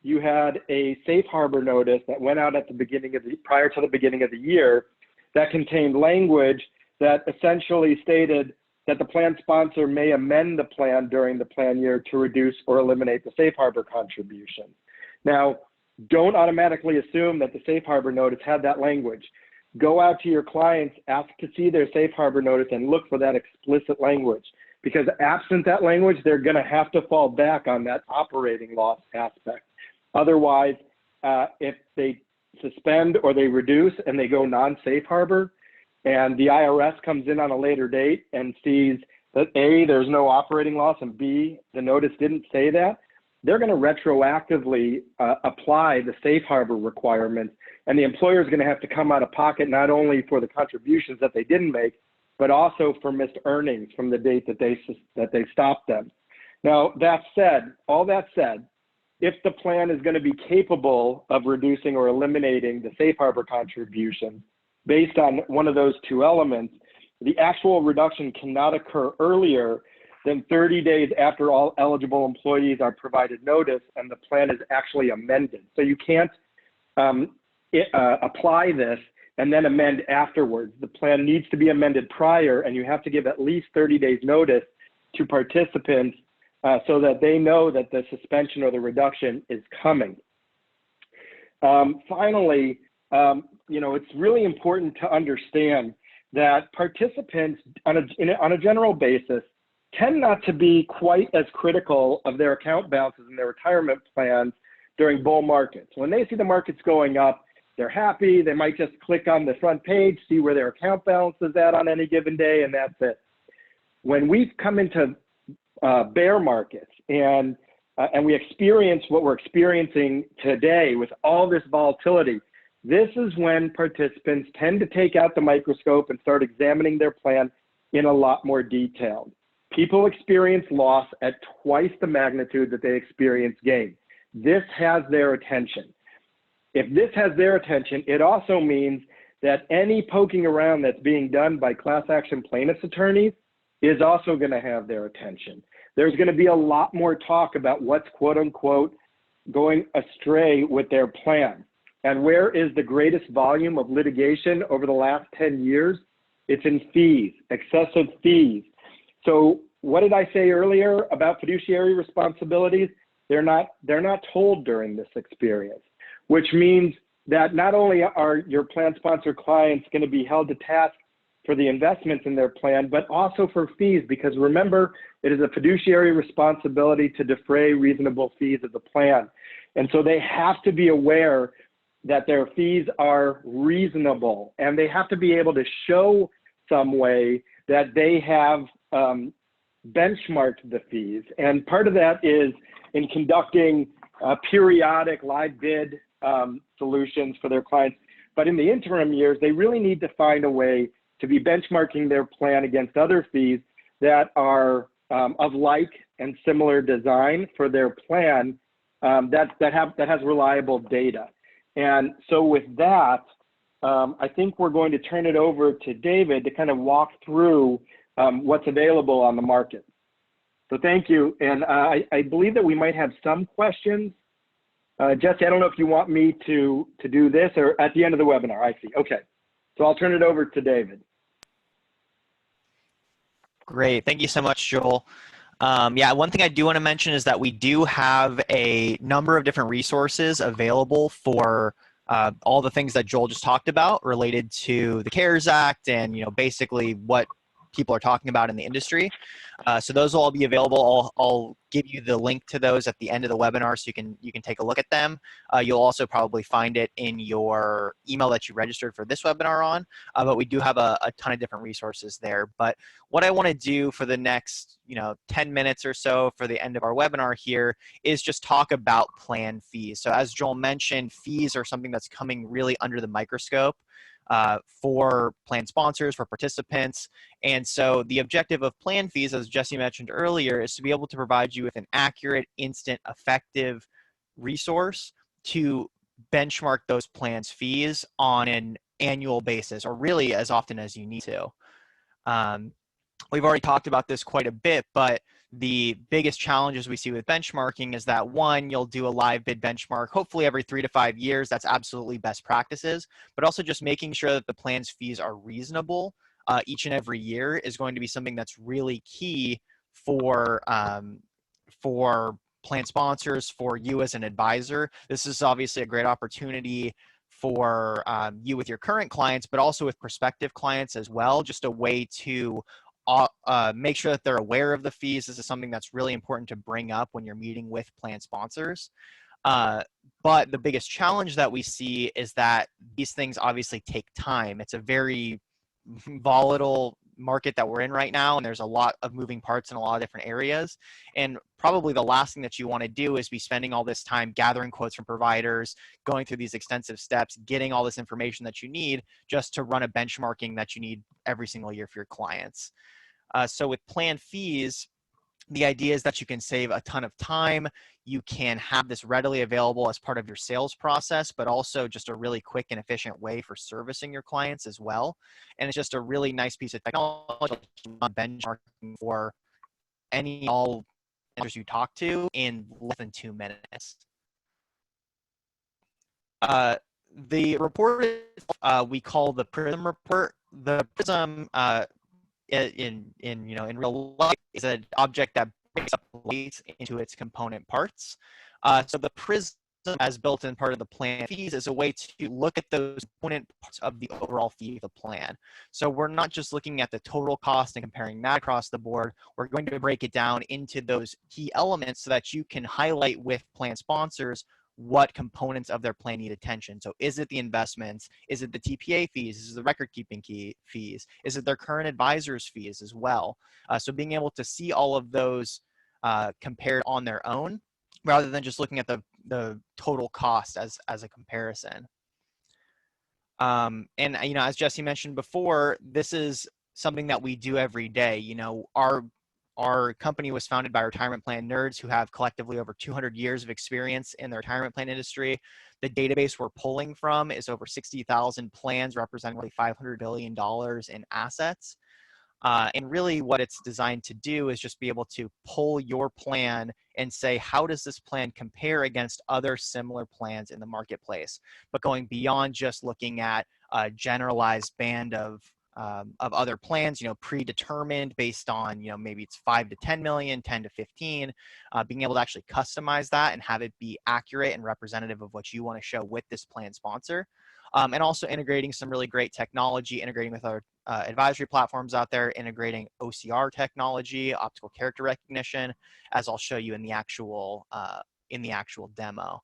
you had a safe harbor notice that went out at the beginning of prior to the beginning of the year that contained language that essentially stated that the plan sponsor may amend the plan during the plan year to reduce or eliminate the safe harbor contribution. Now, don't automatically assume that the safe harbor notice had that language. Go out to your clients, ask to see their safe harbor notice, and look for that explicit language. Because absent that language, they're going to have to fall back on that operating loss aspect. Otherwise, if they suspend or they reduce and they go non-safe harbor, and the IRS comes in on a later date and sees that A, there's no operating loss, and B, the notice didn't say that, they're going to retroactively apply the safe harbor requirements, and the employer is going to have to come out of pocket not only for the contributions that they didn't make, but also for missed earnings from the date that they stopped them. Now, that said, all that said, if the plan is going to be capable of reducing or eliminating the safe harbor contribution based on one of those two elements, the actual reduction cannot occur earlier than 30 days after all eligible employees are provided notice and the plan is actually amended. So you can't apply this and then amend afterwards. The plan needs to be amended prior, and you have to give at least 30 days notice to participants so that they know that the suspension or the reduction is coming. Finally, it's really important to understand that participants on a general basis tend not to be quite as critical of their account balances in their retirement plans during bull markets. When they see the markets going up, they're happy. They might just click on the front page, see where their account balance is at on any given day, and that's it. When we come into bear markets and we experience what we're experiencing today with all this volatility, this is when participants tend to take out the microscope and start examining their plan in a lot more detail. People experience loss at twice the magnitude that they experience gain. This has their attention. If this has their attention, it also means that any poking around that's being done by class action plaintiffs' attorneys is also going to have their attention. There's going to be a lot more talk about what's quote unquote going astray with their plan. And where is the greatest volume of litigation over the last 10 years? It's in fees, excessive fees. So what did I say earlier about fiduciary responsibilities? They're not told during this experience, which means that not only are your plan sponsor clients going to be held to task for the investments in their plan, but also for fees, because remember, it is a fiduciary responsibility to defray reasonable fees of the plan. And so they have to be aware that their fees are reasonable, and they have to be able to show some way that they have benchmarked the fees. And part of that is in conducting periodic live bid solutions for their clients. But in the interim years, they really need to find a way to be benchmarking their plan against other fees that are of like and similar design for their plan that has reliable data. And so with that, I think we're going to turn it over to David to kind of walk through what's available on the market. So thank you. And I believe that we might have some questions. Jessie, I don't know if you want me to do this or at the end of the webinar. I see. Okay. So I'll turn it over to David. Great. Thank you so much, Joel. Yeah, one thing I do want to mention is that we do have a number of different resources available for all the things that Joel just talked about related to the CARES Act and, basically what people are talking about in the industry. So those will all be available. I'll give you the link to those at the end of the webinar so you can take a look at them. You'll also probably find it in your email that you registered for this webinar on, but we do have a ton of different resources there. But what I want to do for the next 10 minutes or so for the end of our webinar here is just talk about plan fees. So as Joel mentioned, fees are something that's coming really under the microscope for plan sponsors, for participants. And so the objective of PlanFees, as Jessie mentioned earlier, is to be able to provide you with an accurate, instant, effective resource to benchmark those plans' fees on an annual basis, or really as often as you need to. We've already talked about this quite a bit, but the biggest challenges we see with benchmarking is that, one, you'll do a live bid benchmark, hopefully every 3 to 5 years. That's absolutely best practices, but also just making sure that the plan's fees are reasonable each and every year is going to be something that's really key for plan sponsors, for you as an advisor. This is obviously a great opportunity for you with your current clients, but also with prospective clients as well, just a way to make sure that they're aware of the fees. This is something that's really important to bring up when you're meeting with plan sponsors. But the biggest challenge that we see is that these things obviously take time. It's a very volatile market that we're in right now, and there's a lot of moving parts in a lot of different areas. And probably the last thing that you want to do is be spending all this time gathering quotes from providers, going through these extensive steps, getting all this information that you need just to run a benchmarking that you need every single year for your clients. So with PlanFees, the idea is that you can save a ton of time. You can have this readily available as part of your sales process, but also just a really quick and efficient way for servicing your clients as well. And it's just a really nice piece of technology benchmarking for any all answers you talk to in less than 2 minutes. The report we call the PRISM report. The PRISM in real life is an object that breaks up weights into its component parts. So the PRISM, as built in part of the plan fees, is a way to look at those component parts of the overall fee of the plan. So we're not just looking at the total cost and comparing that across the board. We're going to break it down into those key elements so that you can highlight with plan sponsors what components of their plan need attention. So is it the investments? Is it the TPA fees? Is it the record keeping fees? Is it their current advisors fees as well? So being able to see all of those compared on their own, rather than just looking at the total cost as a comparison. And as Jessie mentioned before, this is something that we do every day. Our company was founded by retirement plan nerds who have collectively over 200 years of experience in the retirement plan industry. The database we're pulling from is over 60,000 plans representing really $500 billion in assets. And really what it's designed to do is just be able to pull your plan and say, how does this plan compare against other similar plans in the marketplace? But going beyond just looking at a generalized band of other plans, predetermined based on, maybe it's 5 to 10 million, 10 to 15, being able to actually customize that and have it be accurate and representative of what you want to show with this plan sponsor. And also integrating some really great technology, integrating with our advisory platforms out there, integrating OCR technology, optical character recognition, as I'll show you in the actual demo.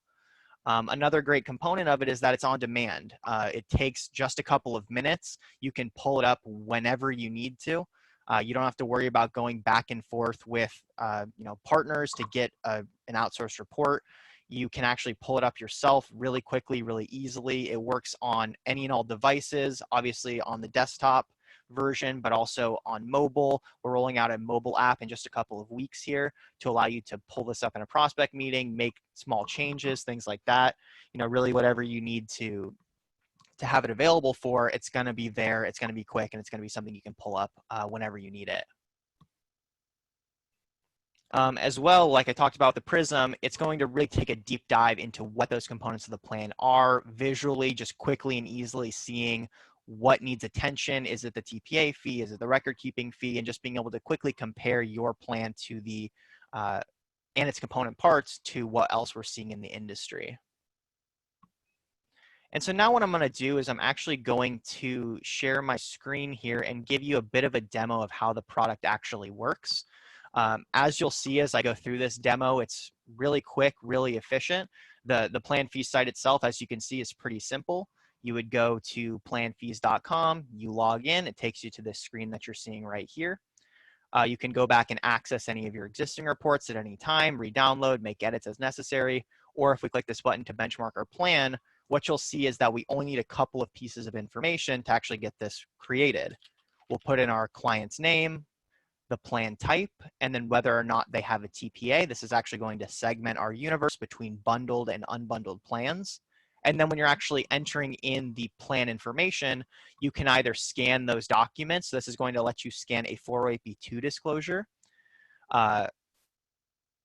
Another great component of it is that it's on demand. It takes just a couple of minutes. You can pull it up whenever you need to. You don't have to worry about going back and forth with partners to get an outsourced report. You can actually pull it up yourself really quickly, really easily. It works on any and all devices, obviously on the desktop version, but also on mobile. We're rolling out a mobile app in just a couple of weeks here to allow you to pull this up in a prospect meeting, make small changes, things like that. Really whatever you need to have it available for, it's going to be there, it's going to be quick, and it's going to be something you can pull up whenever you need it. As well, like I talked about the PRISM, it's going to really take a deep dive into what those components of the plan are visually, just quickly and easily seeing what needs attention. Is it the TPA fee? Is it the record keeping fee? And just being able to quickly compare your plan to the and its component parts to what else we're seeing in the industry. And so now what I'm going to do is I'm actually going to share my screen here and give you a bit of a demo of how the product actually works. As you'll see as I go through this demo, it's really quick, really efficient. The PlanFees site itself, as you can see, is pretty simple. You would go to planfees.com, you log in, it takes you to this screen that you're seeing right here. You can go back and access any of your existing reports at any time, re-download, make edits as necessary, or if we click this button to benchmark our plan, what you'll see is that we only need a couple of pieces of information to actually get this created. We'll put in our client's name, the plan type, and then whether or not they have a TPA. This is actually going to segment our universe between bundled and unbundled plans. And then when you're actually entering in the plan information, you can either scan those documents. So this is going to let you scan a 408B2 disclosure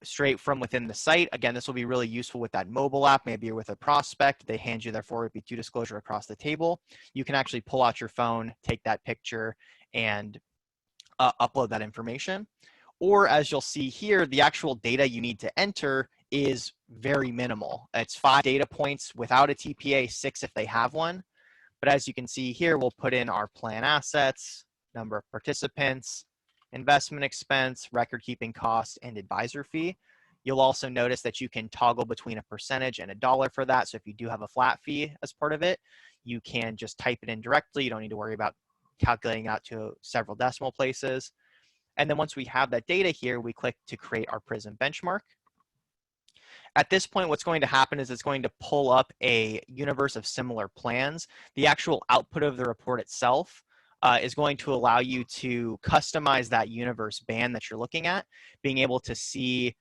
straight from within the site. Again, this will be really useful with that mobile app. Maybe you're with a prospect, they hand you their 408B2 disclosure across the table. You can actually pull out your phone, take that picture, and upload that information. Or as you'll see here, the actual data you need to enter is very minimal. It's 5 data points without a TPA, 6 if they have one. But as you can see here, we'll put in our plan assets, number of participants, investment expense, record keeping cost, and advisor fee. You'll also notice that you can toggle between a percentage and $1 for that. So if you do have a flat fee as part of it, you can just type it in directly. You don't need to worry about calculating out to several decimal places. And then once we have that data here, we click to create our PRISM benchmark. At this point, what's going to happen is it's going to pull up a universe of similar plans. The actual output of the report itself is going to allow you to customize that universe band that you're looking at, being able to see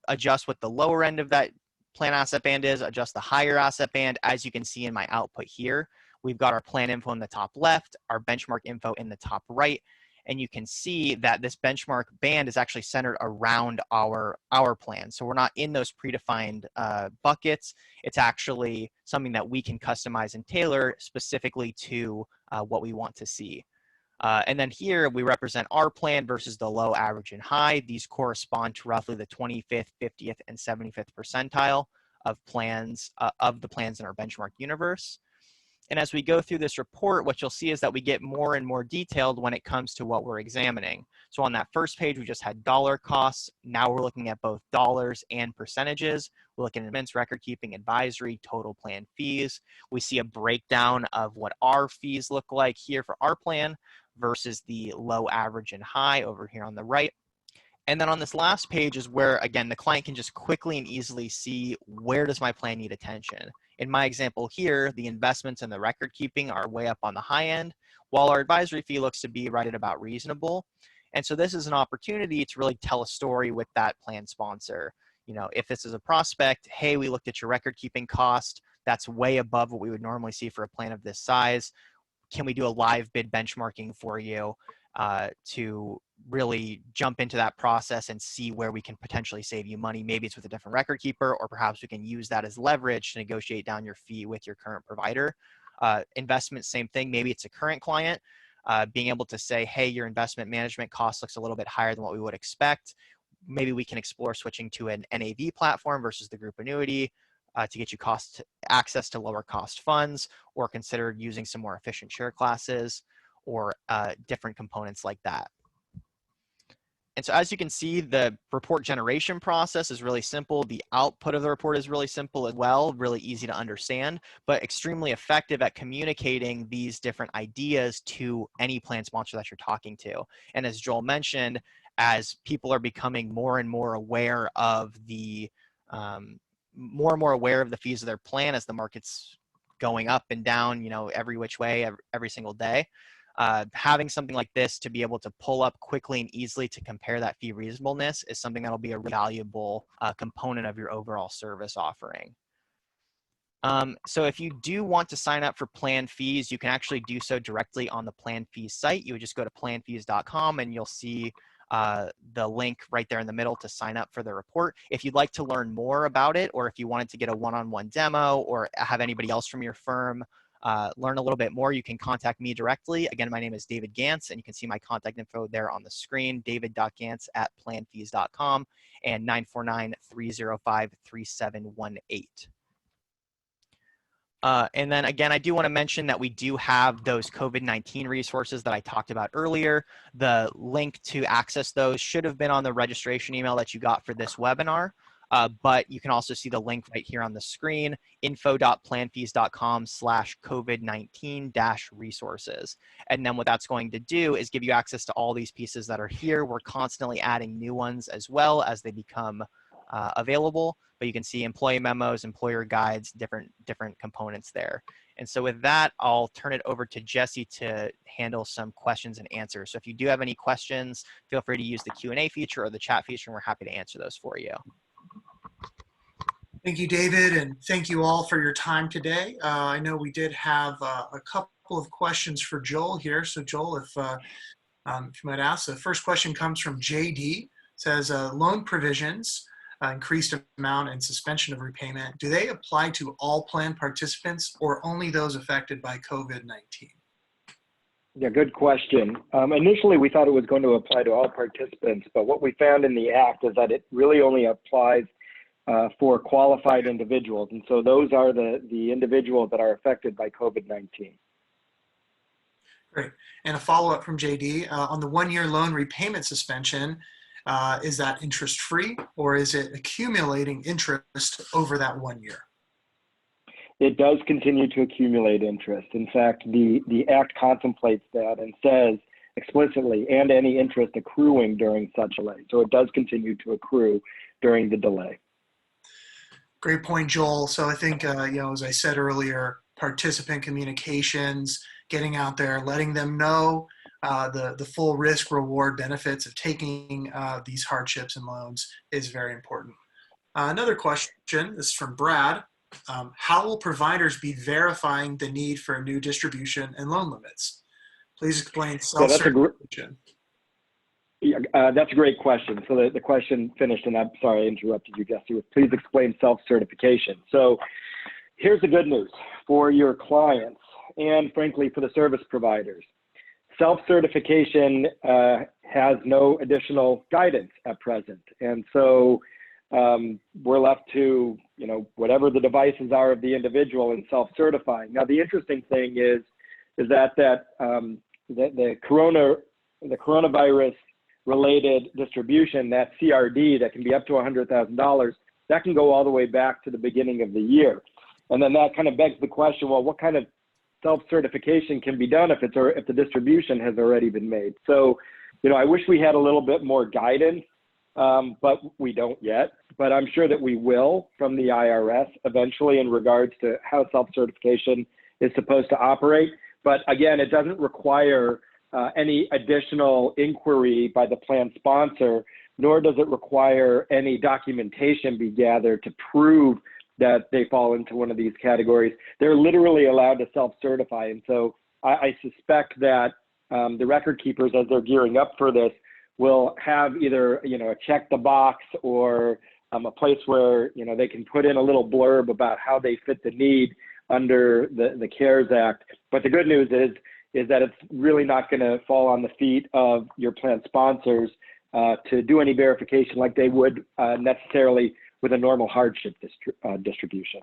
adjust what the lower end of that plan asset band is, adjust the higher asset band. As you can see in my output here, we've got our plan info in the top left, our benchmark info in the top right, and you can see that this benchmark band is actually centered around our plan. So we're not in those predefined buckets. It's actually something that we can customize and tailor specifically to what we want to see. And then here we represent our plan versus the low, average, and high. These correspond to roughly the 25th, 50th, and 75th percentile of plans of the plans in our benchmark universe. And as we go through this report, what you'll see is that we get more and more detailed when it comes to what we're examining. So on that first page, we just had dollar costs. Now we're looking at both dollars and percentages. We're looking at events, record keeping, advisory, total plan fees. We see a breakdown of what our fees look like here for our plan versus the low, average, and high over here on the right. And then on this last page is where, again, the client can just quickly and easily see where does my plan need attention. In my example here, the investments and the record keeping are way up on the high end, while our advisory fee looks to be right at about reasonable. And so this is an opportunity to really tell a story with that plan sponsor. You know, if this is a prospect, hey, we looked at your record keeping cost, that's way above what we would normally see for a plan of this size. Can we do a live bid benchmarking for you to really jump into that process and see where we can potentially save you money? Maybe it's with a different record keeper, or perhaps we can use that as leverage to negotiate down your fee with your current provider. Investment, same thing. Maybe it's a current client, being able to say, hey, your investment management cost looks a little bit higher than what we would expect. Maybe we can explore switching to an NAV platform versus the group annuity to get you access to lower cost funds, or consider using some more efficient share classes or different components like that. And so as you can see, the report generation process is really simple. The output of the report is really simple as well, really easy to understand, but extremely effective at communicating these different ideas to any plan sponsor that you're talking to. And as Joel mentioned, as people are becoming more and more aware of the fees of their plan as the market's going up and down, you know, every which way, every single day. Having something like this to be able to pull up quickly and easily to compare that fee reasonableness is something that'll be a really valuable component of your overall service offering. So if you do want to sign up for PlanFees, you can actually do so directly on the PlanFees site. You would just go to planfees.com and you'll see the link right there in the middle to sign up for the report. If you'd like to learn more about it, or if you wanted to get a one-on-one demo or have anybody else from your firm learn a little bit more, you can contact me directly. Again, my name is David Gantz, and you can see my contact info there on the screen, david.gantz@planfees.com and 949-305-3718. And then again, I do want to mention that we do have those COVID-19 resources that I talked about earlier. The link to access those should have been on the registration email that you got for this webinar. But you can also see the link right here on the screen, info.planfees.com/COVID-19-resources. And then what that's going to do is give you access to all these pieces that are here. We're constantly adding new ones as well as they become available, but you can see employee memos, employer guides, different components there. And so with that, I'll turn it over to Jessie to handle some questions and answers. So if you do have any questions, feel free to use the Q&A feature or the chat feature, and we're happy to answer those for you. Thank you, David, and thank you all for your time today. I know we did have a couple of questions for Joel here. So Joel, if you might ask, the first question comes from JD. It says, loan provisions, increased amount and suspension of repayment, do they apply to all plan participants or only those affected by COVID-19? Yeah, good question. Initially, we thought it was going to apply to all participants, but what we found in the Act is that it really only applies for qualified individuals. And so those are the individuals that are affected by COVID-19. Great. And a follow-up from JD, on the one-year loan repayment suspension, is that interest-free or is it accumulating interest over that 1 year? It does continue to accumulate interest. In fact, the Act contemplates that and says explicitly, and any interest accruing during such delay. So it does continue to accrue during the delay. Great point, Joel. So I think, as I said earlier, participant communications, getting out there, letting them know the full risk reward benefits of taking these hardships and loans is very important. Another question, this is from Brad. How will providers be verifying the need for a new distribution and loan limits? Please explain self-certification. That's a great question. So the question finished, and I'm sorry I interrupted you, Jessie, with please explain self-certification. So here's the good news for your clients and frankly for the service providers. Self-certification has no additional guidance at present. And so we're left to, whatever the devices are of the individual in self-certifying. Now, the interesting thing is that the coronavirus related distribution, that CRD that can be up to $100,000, that can go all the way back to the beginning of the year. And then that kind of begs the question, well, what kind of self-certification can be done if the distribution has already been made? So, I wish we had a little bit more guidance, but we don't yet. But I'm sure that we will from the IRS eventually in regards to how self-certification is supposed to operate. But again, it doesn't require any additional inquiry by the plan sponsor, nor does it require any documentation be gathered to prove that they fall into one of these categories. They're literally allowed to self-certify. And so I suspect that the record keepers, as they're gearing up for this, will have either, a check the box or a place where, they can put in a little blurb about how they fit the need under the CARES Act. But the good news is that it's really not going to fall on the feet of your plan sponsors to do any verification like they would necessarily with a normal hardship distribution.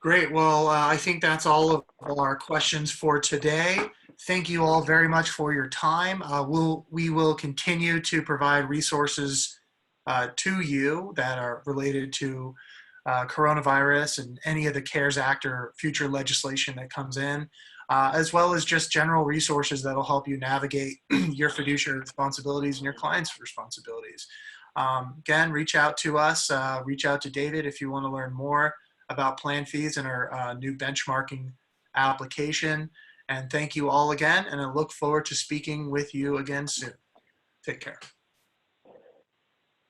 Great. Well, I think that's all of our questions for today. Thank you all very much for your time. We will continue to provide resources to you that are related to coronavirus and any of the CARES Act or future legislation that comes in, as well as just general resources that will help you navigate your fiduciary responsibilities and your clients' responsibilities. Again, reach out to us, reach out to David if you want to learn more about PlanFees and our new benchmarking application. And thank you all again, and I look forward to speaking with you again soon. Take care.